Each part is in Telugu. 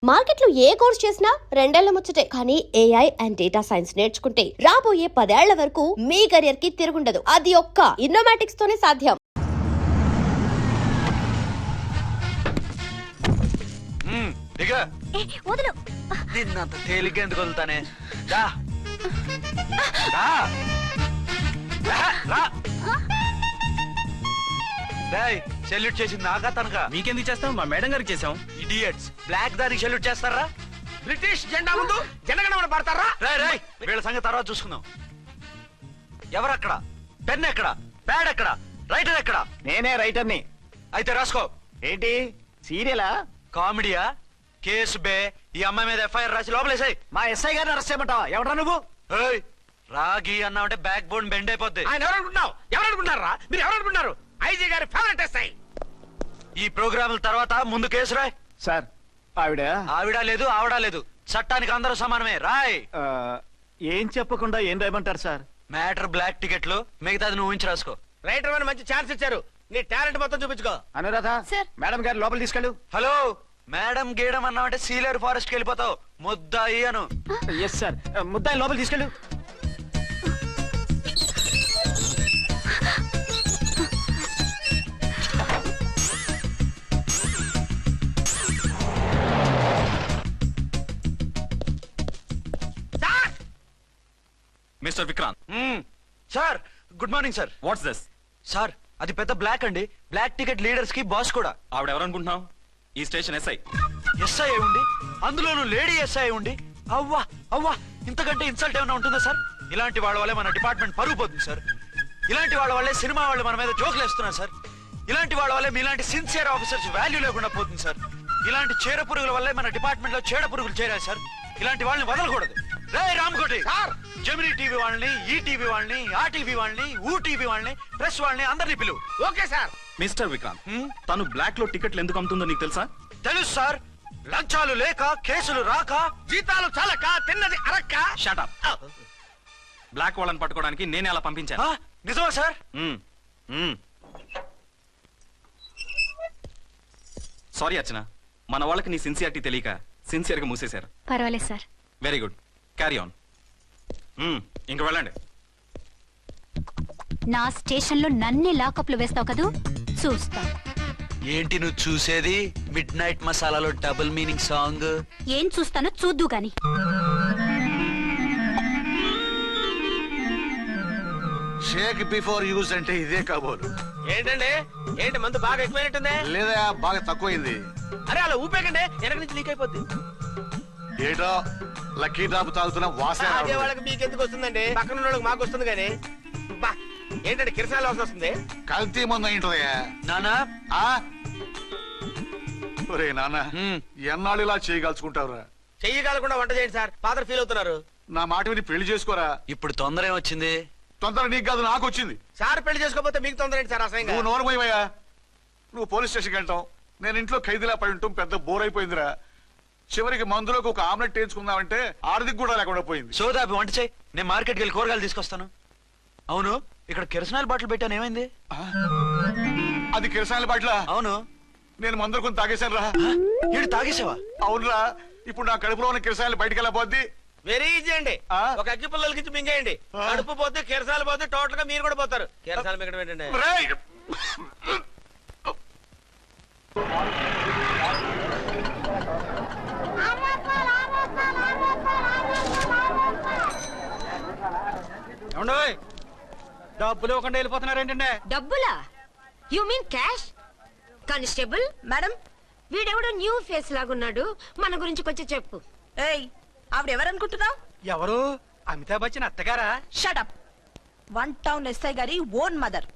మార్కెట్లో ఏ కోర్స్ చేసినా రెండేళ్ల ముచ్చటే. కానీ ఏఐ అండ్ డేటా సైన్స్ నేర్చుకుంటే రాబోయే 10 ఏళ్ల వరకు మీ కెరియర్ కి తిరుగుండదు. అది ఒక్క ఇన్నోమాటిక్స్ తోనే సాధ్యం. నిన్నంత తేలిగ్గా ఎందుకు వదులుతానే? సెల్యూట్ చేసింది నాకా తనకా? మీకెందుకు చేస్తాం? మా మేడం గారికి చేసాం. ఇడియట్స్, బ్లాక్ దానికి సెల్యూట్ చేస్తారా? బ్రిటిష్ జెండా ముందు జనగణమన పడతారా? వీళ్ళ సంగతి తర్వాత చూసుకుందాం. ఎవరక్కడ? పెన్ ఎక్కడ? ప్యాడ్ ఎక్కడ? రైటర్ ఎక్కడ? నేనే రైటర్ని. అయితే రాసుకో. ఏంటి సీరియలా? కామెడీయా? కేసు బే. ఈ అమ్మాయి మీద ఎఫ్ఐఆర్ రాసి లోపలేసాయి. మా ఎస్ఐ గారిని అరెస్ట్ చేయమంటావా? ఎవడరా నువ్వు? రాగి అన్నావంటే బ్యాక్ బోన్ బెండ్ అయిపోద్ది. ఆయన ఎవరనుకుంటున్నావు? ఎవరనుకుంటున్నారా మీరు? ఎవరనుకుంటున్నారు? ఐజీ గారి ఫేవరెట్ ఎస్ఐ. ఈ ప్రోగ్రాముల తర్వాత ముందు కేసు రాయ్. సార్ ఆవిడ లేదు ఆవిడ లేదు, చట్టానికి అందరూ సమానమే. రాయ్. ఏం చెప్పకుండా ఏం రాయమంటారు సార్? మ్యాటర్ బ్లాక్ టికెట్లు, మిగతాది నువ్వు ఉంచి రాసుకో. రైటర్ అని మంచి ఛాన్స్ ఇచ్చారు, నీ టాలెంట్ మొత్తం చూపించుకో. అనురాధ మేడం గారు లోపల తీసుకెళ్ళు. హలో మేడం గీయడం అన్నావంటే సీలేరు ఫారెస్ట్ కి వెళ్ళిపోతావు. ముద్దాయి అను. ఎస్ సార్, ముద్దాయి లోపల తీసుకెళ్ళు. Mister Vikrant. Sir good morning sir. What's this? Sir అది పెద్ద బ్లాక్ అండి. బ్లాక్ టికెట్ లీడర్స్ కి బాస్ కూడా. ఆవిడ ఎవరనుకుంటున్నావు? ఈ స్టేషన్ ఎస్ఐ. ఎస్ఐ ఉండి, అందులోనూ లేడీ ఎస్ఐ ఉండి, అవ్వా అవ్వా ఇంతకంటే ఇన్సల్ట్ ఏమైనా ఉంటుందా సార్? ఇలాంటి వాళ్ళ వల్లే మన డిపార్ట్మెంట్ పరుగు పోతుంది సార్. ఇలాంటి వాళ్ళ వల్లే సినిమా వాళ్ళు మన మీద జోకులు వేస్తున్నారు సార్. ఇలాంటి వాళ్ళ వల్లే మీలాంటి సిన్సియర్ ఆఫీసర్స్ వాల్యూ లేకుండా పోతుంది సార్. ఇలాంటి చీడ పురుగుల వల్లే మన డిపార్ట్మెంట్ లో చీడ పురుగులు చేరాయి సార్. ఇలాంటి వాళ్ళని వదలకూడదు. రే రామ్కోటి సార్, జెమినీ టీవీ వాళ్ళని, ఈ టీవీ వాళ్ళని, ఆ టీవీ వాళ్ళని, ఊ టీవీ వాళ్ళని, ప్రెస్ వాళ్ళని అందరినీ పిలువు. Okay sir. మిస్టర్ విక్రాంత్, తను బ్లాక్ లో టికెట్లు ఎందుకు అమ్ముతుందో నీకు తెలుసా? తెలుసు సార్. లంచాలు లేక, కేసులు రాక, జీతాలు చాలక, తిన్నది అరక్క. Shut up. బ్లాక్ వాళ్ళని పట్టుకోవడానికి నేనే అలా పంపించాను. నిజమా సార్? సారీ అర్చన, మన వాళ్ళకి నీ సిన్సియారిటీ తెలియక సిన్సియర్ గా మూసేశారు. పర్వాలేదు sir. Very good, carry on. ఇంక వెళ్ళండి. నా స్టేషన్ లో నన్నే లాకప్ లో వేస్తావు కదూ, చూస్తా. ఏంటి నువ్వు చూసేది? మిడ్ నైట్ మసాలాలో డబుల్ మీనింగ్ సాంగ్. ఏం చూస్తానో చూద్దు గాని. షేక్ బిఫోర్ యూజ్ అంటే ఇదే కాబోలు. ఏంటండి, ఏంటి మందు బాగా ఎక్కువైనట్టుంది? లేదా బాగా తక్కువైంది. అరే అలా ఊపేకండి, వెనక నుంచి లీక్ అయిపోద్ది. ఏటో లక్కీ డ్రాప్ తాగుతున్న వాసన. అదే వాళ్ళకి మీకెందుకు వస్తుందండి, పక్కన ఉన్న వాళ్ళకి మాకు వస్తుంది కానీ. బా ఏంటంటే కిరసనాల వాసన వస్తుంది. కల్తీ మందు అయింటదయ్యా. నానా ఒరే నాన్న, ఎన్నాళ్ళు ఇలా చేయగలుచుకుంటావురా? చెయ్యగలకుండా వంట చేయండి సార్, ఫాదర్ ఫీల్ అవుతున్నారు. నా మాట విని పెళ్లి చేసుకోరా. ఇప్పుడు తొందర ఏమొచ్చింది? తొందర నీకు కాదు, నాకు వచ్చింది. సార్ పెళ్లి చేసుకోకపోతే మీకు తొందర ఏంటి సార్? అసహ్యంగా. నువ్వు నోరు పోయివయ్యా. నువ్వు పోలీస్ స్టేషన్కి వెళ్తావు, నేను ఇంట్లో ఖైదీలా పడి ఉంటాం. పెద్ద బోర్ అయిపోయిందిరా. చివరికి మందులోకి ఒక ఆమ్లెట్ వేయించుకుందామంటే ఆర్థిక కూడా లేకుండా పోయింది. సోదాపి వంట చేయి, నేను మార్కెట్కి వెళ్ళి కూరగాయలు తీసుకొస్తాను. అవును, ఇక్కడ కిరసనాయిల్ బాటిల్ పెట్టాను, ఏమైంది? అది కిరసాల బాట్ల. అవును, నేను మందులు కొని తాగేశాను రా. ఏడు తాగేసావా? అవునురా. ఇప్పుడు నా కడుపులో ఉన్న కిరసాయలు బయటకు వెళ్ళబోద్ది. వెరీ ఈజీ అండి. ఒక అగ్గి పుల్లలకి మింగేయండి, కడుపు పోతే కిరసాలు పోతే టోటల్ గా మీరు కూడా పోతారు. కిరసాలు మింగడం ఏంటండి? డబ్బులు ఇవ్వకుండా వెళ్ళిపోతున్నారు ఏంటంటే? డబ్బులా? You mean cash? Constable madam, వీడెవడో న్యూ ఫేస్ లాగున్నాడు, మన గురించి కొంచెం చెప్పు. ఏయ్, ఆవిడెవరనుకుంటున్నావు? ఎవరు? అమితాబ్ బచ్చన్ అత్తగారా? షటప్. 1 టౌన్ ఎస్ఐ గారి ఓన్ మదర్.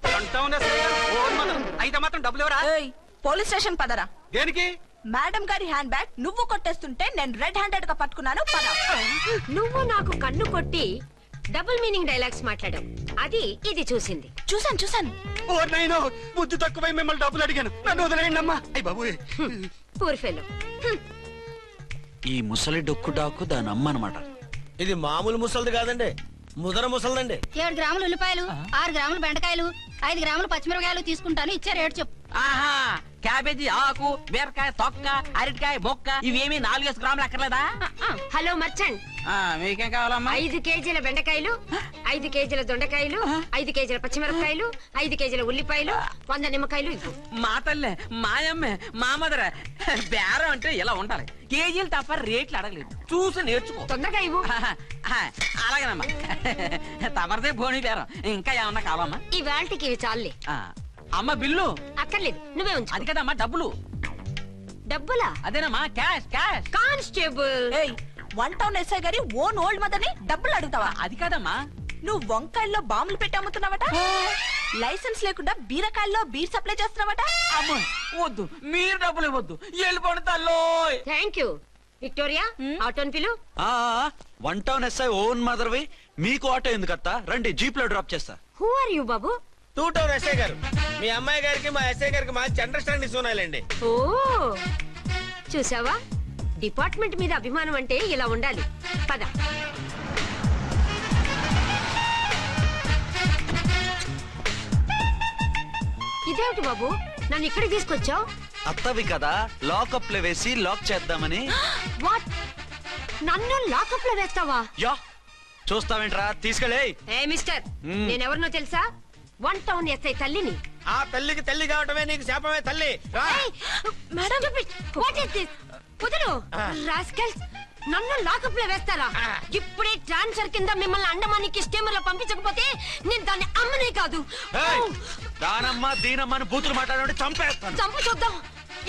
అయితే మాత్రం డబ్బులు ఎవరా? ఏయ్, పోలీస్ స్టేషన్ పదరా. దేనికి? మేడం గారి హ్యాండ్ బ్యాగ్ నువ్వు కొట్టేస్తుంటే నేను రెడ్ హ్యాండెడ్ గా పట్టుకున్నాను. పద. నువ్వు నాకు కన్ను కొట్టి డబుల్ మీనింగ్ డైలాగ్స్ మాట్లాడావు, అది ఇది చూసింది. చూసాను. ఓ నైనో, బుద్ధి తక్కువై మిమ్మల్ని డబ్బులు అడిగాను, నన్ను వదిలేయండి అమ్మా. అయ్య బాబు, పూర్ ఫెలో. ఈ ముసలి డొక్కు డాకు దాని అమ్మ అనమాట. ఇది మామూలు ముసలిది కాదండి, ముదర ముసలిదండి. 7 గ్రాములు ఉల్లిపాయలు, 6 గ్రాములు బెండకాయలు, 5 గ్రాములు పచ్చిమిరపకాయలు తీసుకుంటాను. ఇచ్చే రేటు చెప్పు. ఆహా, క్యాబేజీ ఆకు బీరకాయ తొక్క అరటికాయ బొక్క ఇవేమి 4 గ్రాములు అక్కర్లేదా? హలో మర్చండ్, మీకేం కావాలమ్మా? 5 కేజీల బెండకాయలు, 5 కేజీల దొండకాయలు, 5 కేజీల పచ్చిమిరపకాయలు, 5 కేజీల ఉల్లిపాయలు, 100 నిమ్మకాయలు ఇవ్వు. మా తల్లే మాయమ్మే మా మదర బేరం అంటే ఇలా ఉండాలి. కేజీలు తప్ప రేట్లు అడగలేదు, చూసి నేర్చుకో. తొందరగా ఇవ్వు. అలాగేనమ్మా. తమరిదే భోని బేరం. ఇంకా ఏమన్నా కావాలమ్మా? ఇవాళకి ఇవి చాలులే. అమ్మ బిల్లు అక్కర్లేదు, నువ్వే ఉంచు. అది కదమ్మా డబ్బులు. డబ్బులా? అదేనమ్మా క్యాష్ క్యాష్. కానిస్టేబుల్, ఏయ్ 1 టౌన్ ఎస్ఐ గారి ఓన్ ఓల్డ్ మదర్ ని డబ్బులు అడుగుతావా? అది కదమ్మా. నువ్వు వంకాయల్లో బాంబులు పెట్టి అమ్ముతున్నావట, లైసెన్స్ లేకుండా బీరకాయల్లో బీర్ సప్లై చేస్తున్నావట. అమ్మో వద్దు, మీరు డబ్బులు ఇవ్వద్దు, వెళ్ళిపోండి తల్లోయ్. Thank you. విక్టోరియా, ఆటోన్ పిలు. 1 టౌన్ ఎస్ఐ ఓన్ మదర్వి, మీకు ఆటో ఎందుకత్తా? రండి, జీప్ లో డ్రాప్ చేస్తా. హూ ఆర్ యూ బాబు? 2 టౌన్ ఎస్ఐ గారు, మీ అమ్మాయి గారికి మా ఎస్ఐ గారికి మంచి అండర్స్టాండింగ్ ఉన్నాయండి. ఓ చూసావా, డిపార్ట్మెంట్ మీద అభిమానం అంటే ఇలా ఉండాలి. పద. ఇదేమిటి బాబు, నన్ను ఇక్కడికి తీసుకొచ్చావు? అత్తవి కదా, లాకప్ లో వేసి లాక్ చేద్దామని. వాట్, నన్ను లాకప్ లో వేస్తావా? యా, చూస్తావేంట్రా, తీసుకెళ్ళే. ఏ మిస్టర్, నేనెవరినో తెలుసా? 1 టౌన్ ఎస్ఐ తల్లిని. ఆ తల్లికి తల్లి కావటమే నీకు శాపమే తల్లి. రా. Madam, what is this? కుదురు రాస్కల్స్, నన్ను లాకప్ లో వేస్తారా? ఇప్పుడే ట్రాన్స్ఫర్ కింద మిమ్మల్ని అండమానికి స్టీమర్ లో పంపించకపోతే నేను దాన్ని అమ్మనే కాదు. దానమ్మ దీనమ్మని బూతులు మాట్లాడే చంపేస్తాను. చంపు చూద్దాం.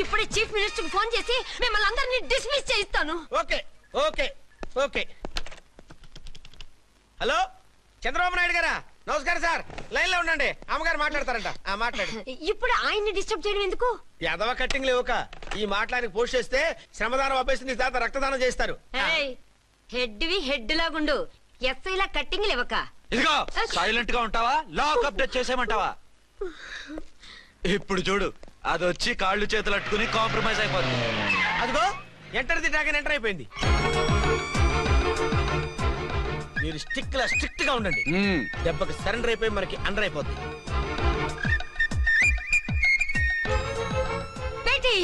ఇప్పుడే చీఫ్ మినిస్టర్ ఫోన్ చేసి మిమ్మల్ని అందరినీ డిస్మిస్ చేయిస్తాను. Okay okay okay. Hello Chandrababu Naidu గారా? నమస్కారం సార్, లైన్ లో ఉండండి, అమ్మగారు మాట్లాడతారంట. మాట్లాడు. ఇప్పుడు ఆయన్ని డిస్టర్బ్ చేయడం ఎందుకు? ఎదవ కట్టింగ్ లేవుక ఈ మాట్లాడికి పోస్ట్ చేస్తే శ్రమదానం అభ్యసి నీ తాత రక్తదానం చేస్తారు. హెడ్వి హెడ్ లాగుండు, ఎస్ఐ లా కట్టింగ్ లేవక. ఇదిగో సైలెంట్ గా ఉంటావా, లాక్ అప్డేట్ చేసేమంటావా? ఇప్పుడు చూడు, అది వచ్చి కాళ్ళు చేతులు అట్టుకుని కాంప్రమైజ్ అయిపోతుంది. అదిగో ఎంటర్ ది డ్రాగన్ ఎంటర్ అయిపోయింది. మీరు స్ట్రిక్ట్ గా ఉండండి, దెబ్బకి సరెండర్ అయిపోయి మనకి అండర్ అయిపోద్ది. Beti,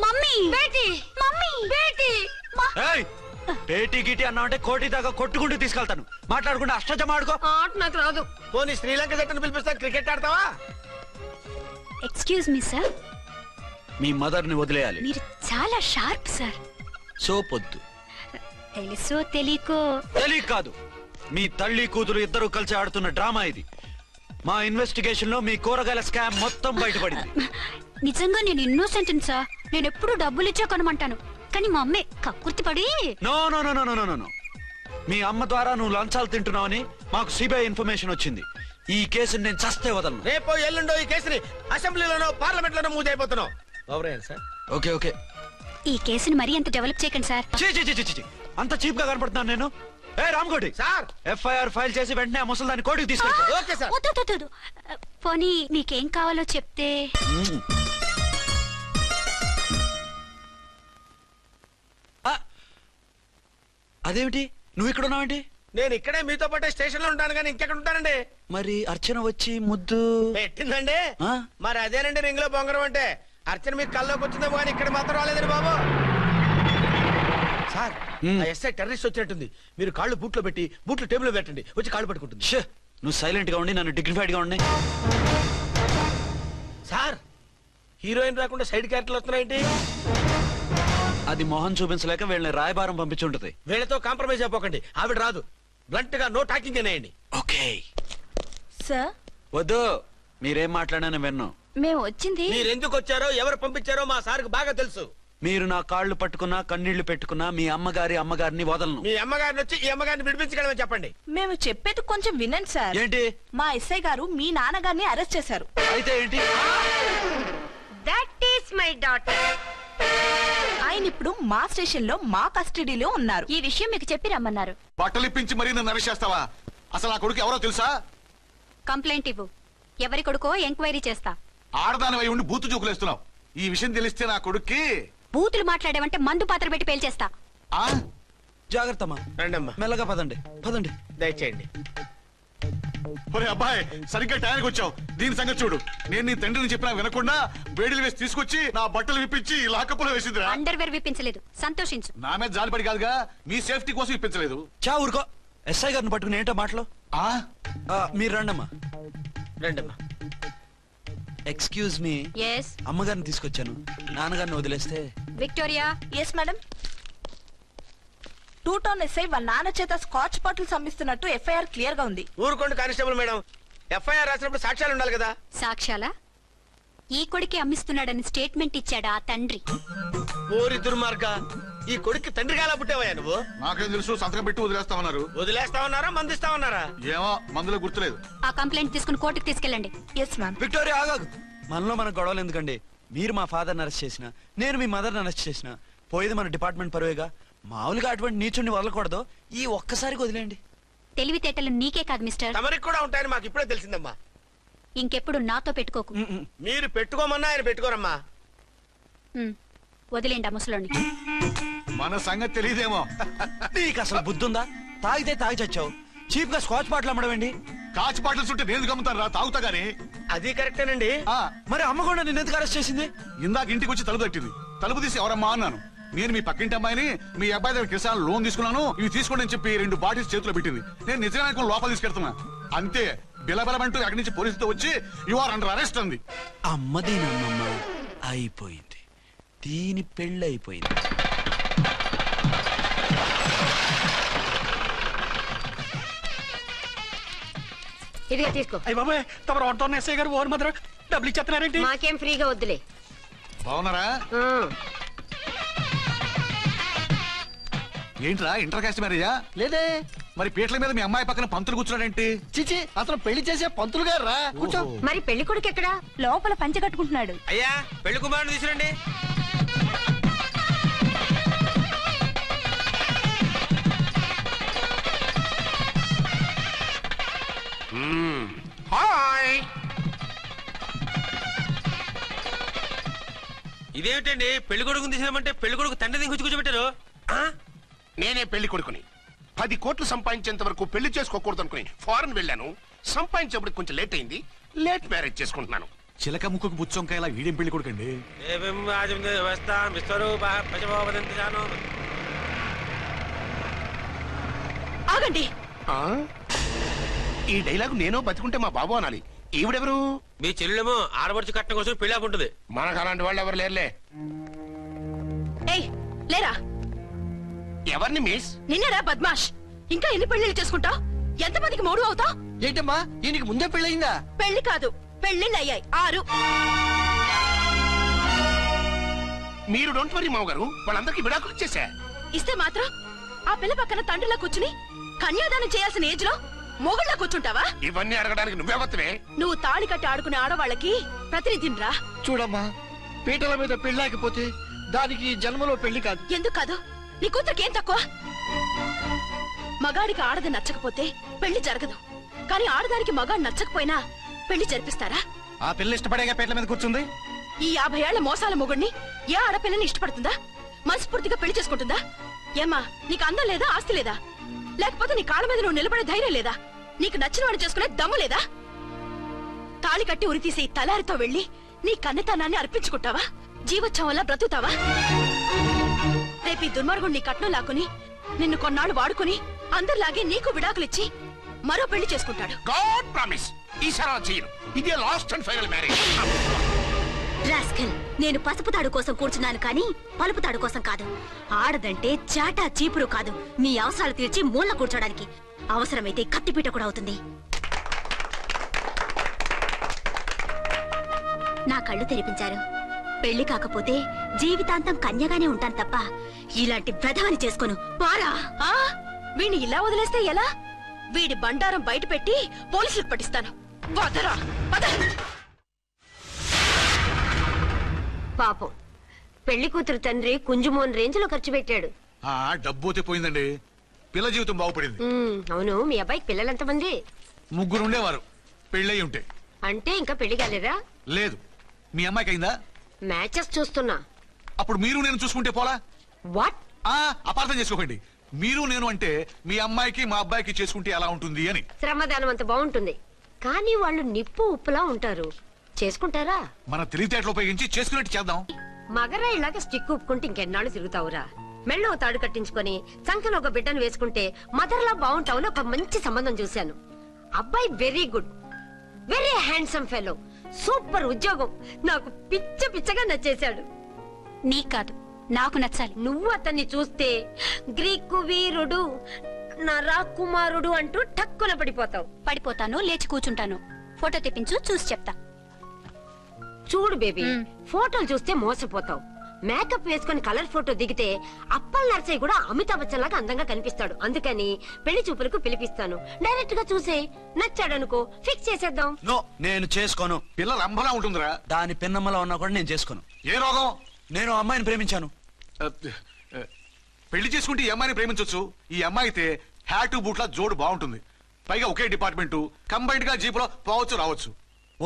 mummy, Beti, mummy, Beti. ఏయ్, పేటీ గిటి అన్నావంటే కోటి దాకా కొట్టుకుంటూ తీసుకెళ్తాను. మాట్లాడకుండా అష్టజమ ఆడుకో. ఆట నాకు రాదు. పోనీ శ్రీలంక జట్టును పిలిపిస్తా, క్రికెట్ ఆడతావా? ఎక్స్క్యూజ్ మీ సార్, మీ మదర్ ని వదిలేయాలి. మీరు చాలా షార్ప్ సార్. సోపొద్దు. తెలుసో తెలియకో తెలియక కాదు, మీ తల్లి కూతురు ఇద్దరు కలిసి ఆడుతున్న డ్రామా ఇది. మా ఇన్వెస్టిగేషన్ లో మీ కూరగాయల స్కామ్ మొత్తం బయటపడింది. నిజంగా నేను ఇన్నోసెంట్ సార్. నేను ఎప్పుడు డబ్బులు ఇచ్చా కొనమంటాను, కానీ మా అమ్మే కక్కుర్తి పడి. No no no no no no no. మీ అమ్మ ద్వారా నువ్వు లంచాలు తింటున్నావని మాకు సిబిఐ ఇన్ఫర్మేషన్ వచ్చింది. ఈ కేసుని నేను చస్తే వదలను. రేపో ఎల్లుండో ఈ కేసుని అసెంబ్లీలోనో పార్లమెంట్ లోనో మూవ్ అయిపోతున్నావు. Sir okay okay. ఈ కేసుని మరీ అంత డెవలప్ చేయకండి సార్. చీ చీ చీ చీ, అంత చీప్ గా కనపడుతున్నాను నేను? ఏ రామ్కోటి సార్, ఎఫ్ఐఆర్ ఫైల్ చేసి వెంటనే ఆ ముసలి దాన్ని కోర్టుకి తీసుకెళ్ళి. Okay sir. వద్దు, వద్దు, వద్దు. పోనీ మీకేం కావాలో చెప్తే. అదేమిటి, నువ్వు ఇక్కడ ఉన్నావేంటి? నేను ఇక్కడే మీతో పాటే స్టేషన్ లో ఉంటాను, కానీ ఇంకెక్కడ ఉంటానండి? మరి అర్చన వచ్చి ముద్దు పెట్టిందండి. ఆ? మరి అదేనండి రింగ్ లో బొంగరం అంటే. అర్చన మీకు కల్లోకి వచ్చిందేమో కానీ ఇక్కడ మాత్రం రాలేదండి బాబు. సార్, ఆ ఎస్ఐ టెర్రరిస్ట్ వచ్చినట్టుంది. మీరు కాళ్ళు బూట్లో పెట్టి బూట్లు టేబుల్ లో పెట్టండి, వచ్చి కాళ్ళు పట్టుకుంటుంది. షే, నువ్వు సైలెంట్ గా ఉండి నన్ను డిగ్నిఫైడ్ గా ఉండి. సార్, హీరోయిన్ రాకుండా సైడ్ క్యారెక్టర్లు వస్తున్నాయేంటి? అది మొహం చూపించలేక వీళ్ళని రాయబారం పంపించుంటది. వీళ్ళతో కాంప్రమైజ్ అయిపోకండి, ఆవిడ రాదు. బ్లంట్ గా నో టాకింగ్ అనేయండి. ఓకే సార్, వద్దు, మీరేం మాట్లాడానని విన్నాం. మేము వచ్చింది. మీరు ఎందుకు వచ్చారో ఎవరు పంపించారో మా సార్కి బాగా తెలుసు. మీరు నా కాళ్ళు పట్టుకున్నా కన్నీళ్లు పెట్టుకున్నా మీ అమ్మగారిని వదలను. మీ అమ్మగారిని వచ్చి ఈ అమ్మగారిని విడిపించగలమని చెప్పండి. మేము చెప్పేది కొంచెం వినండి సార్. ఏంటి? మా ఎస్ఐ గారు మీ నాన్నగారిని అరెస్ట్ చేశారు. అయితే ఏంటి? That is my daughter. ఆయన ఇప్పుడు మా స్టేషన్ లో మా కస్టడీలో ఉన్నారు. ఈ విషయం మీకు చెప్పి రమ్మన్నారు. బట్టలు ఇప్పించి మరీ నన్ను అరెస్ట్ చేస్తావా? అసలు ఆ కొడుకు ఎవరో తెలుసా? కంప్లైంట్ ఇవ్వు, ఎవరి కొడుకో ఎంక్వైరీ చేస్తా. ఆడదానివై ఉండి బూతు చూకులేస్తున్నావు. ఈ విషయం తెలిస్తే నా కొడుక్కి. బూతులు మాట్లాడేవంటే మందు పాత్ర పెట్టి పేల్చేస్తా. ఆ జాగ్రత్తమ్మా, రండమ్మా, మెల్లగా పదండి పదండి. దయచేయండి. ఒరే అబ్బాయి సరిగ్గా టైంకి వచ్చావు. దీని సంగతి చూడు. నేను నీ తండ్రిని చెప్పినా వినకుండా వేడిలు వేసి తీసుకొచ్చి నా బట్టలు విప్పించి లాకప్పులో వేసిందిరా. అండర్వేర్ విప్పించలేదు, సంతోషించు. నా మీద జాలిపడి కాదుగా, మీ సేఫ్టీ కోసం ఇప్పించలేదు. చా ఊరుకో. ఎస్ఐ గారిని పట్టుకుని ఏంటో మాటలు. ఆ మీరు రండమ్మా. రండమ్మా. Excuse me. ఎస్ అమ్మగారిని తీసుకొచ్చాను. నాన్నగారిని వదిలేస్తే. Victoria. Yes madam. 2 town SI వాళ్ళ నాన్న చేత స్కాచ్ బాటిల్స్ అమ్మిస్తున్నట్టు ఎఫ్ఐఆర్ క్లియర్ గా ఉంది. ఊరుకోండి కానిస్టేబుల్ మేడం. ఎఫ్ఐఆర్ రాసినప్పుడు సాక్ష్యాలు ఉండాలి కదా. సాక్ష్యాలా? ఈ కొడుకే అమ్మిస్తున్నాడని స్టేట్మెంట్ ఇచ్చాడా ఆ తండ్రి? ఓరి దుర్మార్గ, ఈ కొడుక్కి తండ్రి కాలా పుట్టావయ్యా నువ్వు? నాకేం తెలుసు, సంతకం పెట్టి వదిలేస్తామన్నారు. వదిలేస్తామన్నారా మందిస్తామన్నారా? ఏమో మందులో గుర్తులేదు. ఆ కంప్లైంట్ తీసుకుని కోర్టుకు తీసుకెళ్ళండి. Yes ma'am. విక్టోరియా ఆగాగు. మనలో మన గొడవలు ఎందుకండి? మీరు మా ఫాదర్ని అరెస్ట్ చేసిన, నేను మీ మదర్ని అరెస్ట్ చేసిన, పోయేది మన డిపార్ట్మెంట్ పరువేగా. మామూలుగా అటువంటి నీచుడిని వదలకూడదు. ఈ ఒక్కసారికి వదిలేండి. తెలివితేటలు నీకే కాదు మిస్టర్, తమరికి కూడా ఉంటాయని మాకు ఇప్పుడే తెలిసిందమ్మా. ఇంకెప్పుడు నాతో పెట్టుకోకు. మీరు పెట్టుకోమన్నా ఆయన పెట్టుకోరమ్మా. వదిలేండి ఆ ముసలోని. మన సంగతి తెలియదేమో. నీకు అసలు బుద్ధుందా? తాగితే తాగి చచ్చావు. చీప్ గా స్కాచ్ బాటిల్ అమ్మడమేంటి? కాచి బాటిల్స్ ఉంటే నేను గమ్ముతాను రా, తాగుతా గానీ. అది కరెక్టేనండి. మరి అమ్మ కూడా నిన్ను ఎందుకు అరెస్ట్ చేసింది? ఇందాక ఇంటికి వచ్చి తలుపు తట్టింది. తలుపు తీసి ఎవరమ్మా అన్నాను. నేను మీ పక్కింటి అమ్మాయిని, మీ అబ్బాయి దగ్గర కిసాన్ లోన్ తీసుకున్నాను, ఇవి తీసుకోండి అని చెప్పి 2 బాటిల్స్ చేతిలో పెట్టింది. నేను నిజంగా లోపల తీసుకెళ్తున్నా. అంతే, బిలబలమంటూ అక్కడి నుంచి పోలీసుతో వచ్చి యు ఆర్ అండర్ అరెస్ట్ అంది. అమ్మదేనమ్మమ్మ అయిపోయింది. దీని పెళ్ళి అయిపోయింది. ఇదిగా తీసుకో. అయ్యి బాబాయ్, తమరు ఆటో ఎస్ఐ గారు ఓన్ మాత్రం డబ్బులు ఇచ్చేస్తున్నారేంటి? మాకేం ఫ్రీగా వద్దులే. బాగున్నారా? ఏంట్రా ఇంటర్ కాస్ట్ మ్యారేజా? లేదే. మరి పీటల మీద మీ అమ్మాయి పక్కన పంతులు కూర్చున్నాడేంటి? చిచి, అసలు పెళ్లి చేసే పంతులు గారు రా. కూర్చో. మరి పెళ్లి కొడుకు ఎక్కడా? లోపల పంచె కట్టుకుంటున్నాడు. అయ్యా, పెళ్లి కుమారుని తీసుకురండి. హాయ్. ఇదేమిటండి, పెళ్లి కొడుకుని తీసినామంటే పెళ్లి కొడుకు తండ్రి దిగి కూర్చోబెట్టారు. నేనే పెళ్లి కొడుకుని. 10 కోట్లు సంపాదించేంత వరకు పెళ్లి చేసుకోకూడదు అనుకుని ఫారెన్ వెళ్ళాను. సంపాదించేప్పుడు కొంచెం లేట్ అయింది. లేట్ మ్యారేజ్ చేసుకుంటున్నాను. చిలక ముక్కుకు బుచ్చొంకాయలా వీడేం పెళ్లి కొడుకండి? ఆగండి. ఆ? ఈ డైలాగ్ నేను బతుకుంటే మా బాబు అనాలి. ఈవిడెవరు? మీ చెల్లెమో ఆడబడుచు కట్టడం కోసం పెళ్లి ఆకుంటుంది. మనకు అలాంటి వాళ్ళు ఎవరు లేరులే. ఏయ్ లేరా. ఎవరిని మిస్? నిన్నరా బద్మాష్. ఇంకా ఎన్ని పెళ్లిళ్ళు చేసుకుంటావు? ఎంతమందికి మూడు అవుతావు? ఏంటమ్మా, ఈయనకి ముందే పెళ్ళయిందా? పెళ్లి కాదు, పెళ్లిళ్ళు అయ్యాయి 6. మీరు డోంట్ వరీ మావ గారు, వాళ్ళందరికీ విడాకులు ఇచ్చేసా. ఇస్తే మాత్రం ఆ పిల్ల పక్కన తండ్రిలా కూర్చుని కన్యాదానం చేయాల్సిన ఏజ్ లో మొగుళ్ళ కూర్చుంటావా? ఇవన్నీ అడగడానికి నువ్వెవత్తవే? నువ్వు తాళి కట్టి ఆడుకునే ఆడవాళ్ళకి ప్రతినిధిరా. చూడమ్మా, పీటల మీద పెళ్ళాకపోతే దానికి జన్మలో పెళ్లి కాదు. ఎందుకు కాదు? నీ కూతురికేం తక్కువ? మగాడికి ఆడది నచ్చకపోతే పెళ్లి జరగదు. కానీ ఆడదానికి మగాడు నచ్చకపోయినా పెళ్లి జరిపిస్తారా? ఆ పిల్ల ఇష్టపడేగా పీటల మీద కూర్చుంది. ఈ 50 ఏళ్ల మోసాల మొగుడిని ఏ ఆడపిల్లని ఇష్టపడుతుందా? మనస్ఫూర్తిగా పెళ్లి చేసుకుంటుందా? ఏమ్మా, నీకు అందం లేదా, ఆస్తి లేదా? లేకపోతే నీ కాళ్ళ మీద నువ్వు నిలబడే ధైర్యం లేదా? నీకు నచ్చిన వాడిని చేసుకునే దమ్ము లేదా? తాళి కట్టి ఉరితీసే ఈ తలారితో వెళ్లి నీ కన్నెతనాన్ని అర్పించుకుంటావా? జీవోత్సవంలా బ్రతుకుతావా? రేపు ఈ దుర్మార్గుడు నీ కట్నం లాక్కుని నిన్ను కొన్నాళ్ళు వాడుకుని అందరిలాగే నీకు విడాకులిచ్చి మరో పెళ్లి చేసుకుంటాడు. గాడ్ ప్రామిస్, ఈసారి అలా చేయను. ఇదే last and final marriage. Rascal, నేను పసుపు తాడు కోసం కూర్చున్నాను కానీ పలుపు తాడు కోసం కాదు. ఆడదంటే చాటా చీపురు కాదు, నీ అవసరాలు తీర్చి మూల కూర్చోడానికి. అవసరమైతే కత్తిపీట కూడా అవుతుంది. నా కళ్ళు తెరిపించారు. పెళ్లి కాకపోతే జీవితాంతం కన్యగానే ఉంటాను తప్ప ఇలాంటి ప్రధాని చేసుకోను. పారా. వీణ్ణి ఇలా వదిలేస్తే ఎలా? వీడి బండారం బయట పెట్టి పోలీసులకు పట్టిస్తాను. వదరా, వద. పాపం పెళ్లి కూతురు తండ్రి కుంజుమోన్ రేంజ్ లో ఖర్చు పెట్టాడు. డబ్బు అయితే పోయిందండి, పిల్ల జీవితం బాగుపడింది. అవును, మీ అబ్బాయికి పిల్లలెంతమంది? 3 ఉండేవారు, పెళ్ళయి ఉంటే. అంటే ఇంకా పెళ్లి కాలేదా? లేదు. మీ అమ్మాయికి అయిందా? మ్యాచెస్ చూస్తున్నా. అప్పుడు మీరు నేను చూసుకుంటే పోలా? వాట్? అపార్థం చేసుకోకండి. మీరు నేను అంటే మీ అమ్మాయికి మా అబ్బాయికి చేసుకుంటే ఎలా ఉంటుంది అని. శ్రమదానం అంత బాగుంటుంది కానీ వాళ్ళు నిప్పు ఉప్పులా ఉంటారు. చేసుకుంటారా? మన తెలివితేటలు ఉపయోగించి చేసుకునేట్టు చేద్దాం. మగరా ఇలాగ స్టిక్ ఉప్పుకుంటే ఇంకెన్నాళ్ళు తిరుగుతావురా? మెళ్ళో తాడు కట్టించుకొని చంకలో ఒక బిడ్డను వేసుకుంటే మదర్లా బాగుంటావుని ఒక మంచి సంబంధం చూశాను. అబ్బాయి very good, very handsome fellow, super ఉద్యోగం. నాకు పిచ్చగా నచ్చేశాడు. నీకు కాదు, నాకు నచ్చాలి. నువ్వు అతన్ని చూస్తే గ్రీకు వీరుడు నరాకుమారుడు అంటూ టక్కున పడిపోతావు. పడిపోతాను, లేచి కూర్చుంటాను. ఫోటో తెప్పించు, చూసి చెప్తా. చూడు బేబీ, ఫోటోలు చూస్తే మోసపోతావు. మేకప్ వేసుకుని కలర్ ఫోటో దిగితే అప్పల్ నర్సయ్య కూడా అమితాబ్ బచ్చన్ లాగా అందంగా కనిపిస్తాడు. అందుకని పెళ్లి చూపులకు పిలిపిస్తాను. డైరెక్ట్ గా చూసే నచ్చాడనుకో ఫిక్స్ చేసేద్దాం. నో, నేను చేసుకోను. పిల్ల రంభలా ఉంటుందిరా. దాని పిన్నమ్మలా ఉన్నా కూడా నేను చేసుకోను. ఏ రోగం? నేను ఆ అమ్మాయిని ప్రేమించాను. పెళ్లి చేసుకుంటే ఈ అమ్మాయిని ప్రేమించొచ్చు. ఈ అమ్మాయి అయితే హ్యాటు బూట్ల జోడు బాగుంటుంది. పైగా ఒకే డిపార్ట్మెంట్, కంబైన్డ్ గా జీపులో పోవచ్చు రావచ్చు.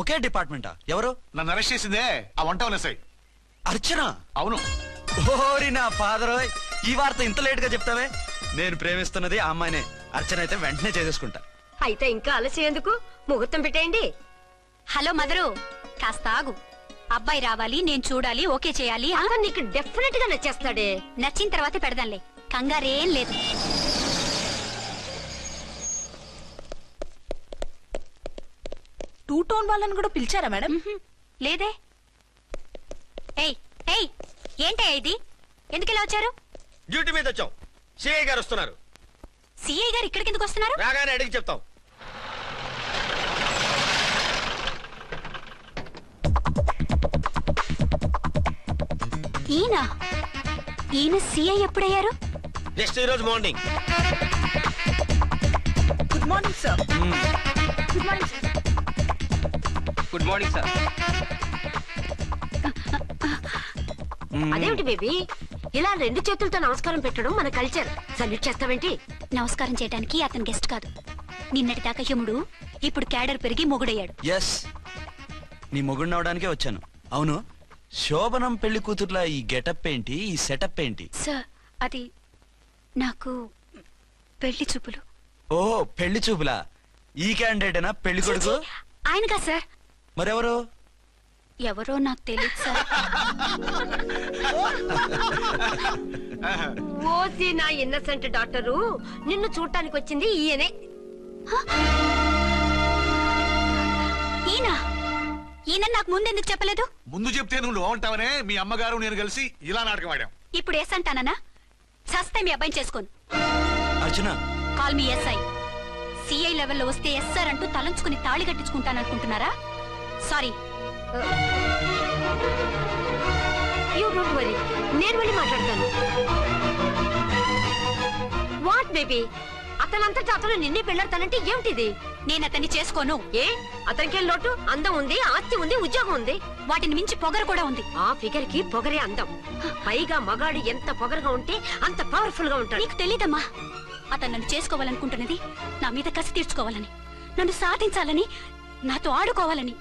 ఒకే డిపార్ట్మెంటా? ఎవరు? నన్ను అరెస్ట్ చేసిందే ఆ వంట ఎస్ఐ. అర్చన? అవును. ఓరి నా ఫాదర్, ఈ వార్త ఇంత లేట్ గా చెప్తావే. నేను ప్రేమిస్తున్నది ఆ అమ్మాయినే. అర్చన అయితే వెంటనే చేసేసుకుంటా. అయితే ఇంకా ఆలస్యం ఎందుకు? ముహూర్తం పెట్టేయండి. హలో మదరు, కాస్త ఆగు. అబ్బాయి రావాలి, నేను చూడాలి, ఓకే చేయాలి. అతను నీకు డెఫినెట్ గా నచ్చేస్తాడే. నచ్చిన తర్వాత పెడదాంలే, కంగారేం లేదు. టూ టోన్ వాళ్ళని కూడా పిలిచారా మేడం? లేదే. ఏయ్ ఏయ్, ఏంటయ్యా ఇది? ఎందుకు ఇలా వచ్చారు? డ్యూటీ మీద వచ్చాం. సిఐ గారు వస్తున్నారు. సిఐ గారు ఇక్కడికి ఎందుకు వస్తున్నారు? రాగానే అడిగి చెప్తాం. ఈయన సిఐ ఎప్పుడయ్యారు? నెక్స్ట్ ఈ రోజు morning. Good morning sir. Good morning sir. Good morning sir. అదేమిటి బేబీ, ఇలా రెండు చేతులతో నమస్కారం పెట్టడం మన కల్చర్. సల్యూట్ చేస్తావేంటి? నమస్కారం చేయడానికి అతను గెస్ట్ కాదు. నిన్నటి దాకా యముడు, ఇప్పుడు క్యాడర్ పెరిగి మొగుడయ్యాడు. ఎస్, నీ మొగుడిని అవడానికే వచ్చాను. అవును, శోభనం పెళ్లి కూతుర్లా ఈ గెటప్ ఏంటి, ఈ సెటప్ ఏంటి? సార్, అది నాకు పెళ్లి చూపులు. ఓ, పెళ్లి చూపులా? ఈ క్యాండిడేటేనా పెళ్లి కొడుకు? ఆయనగా సార్. మరెవరు? ఎవరో నాకు తెలియదు సార్. ఓసి నా ఇన్నసెంట్ డాక్టరు, నిన్ను చూడటానికి వచ్చింది ఈయనే. ఈయన నాకు ముందెందుకు చెప్పలేదు? ముందు చెప్తే నువ్వు బాగుంటావనే మీ అమ్మగారు నేను కలిసి ఇలా నాటకం ఆడాం. ఇప్పుడు ఎస్ అంటానా? సస్తే మీ అబ్బాయిని చేసుకోను. అర్చన, కాల్ మీ ఎస్ఐ. సిఐ లెవెల్లో వస్తే ఎస్ఆర్ అంటూ తలంచుకుని తాళి కట్టించుకుంటాననుకుంటున్నారా? సారీ. యూ డోంట్ వరీ, నేను వెళ్ళి మాట్లాడతాను. వాట్ బేబీ, అతనంతటా అతను నిన్నే పెళ్ళాడతానంటే ఏమిటిది? నేను అతన్ని చేసుకోను. ఏ, అతనికేం లోటు? అందం ఉంది, ఆస్తి ఉంది, ఉద్యోగం ఉంది. వాటిని మించి పొగరు కూడా ఉంది. ఆ ఫిగర్ కి పొగరే అందం. పైగా మగాడు ఎంత పొగరుగా ఉంటే అంత పవర్ఫుల్ గా ఉంటాడు. నీకు తెలీదమ్మా, అతను నన్ను చేసుకోవాలనుకుంటున్నది నా మీద కసి తీర్చుకోవాలని, నన్ను సాధించాలని, నాతో ఆడుకోవాలని.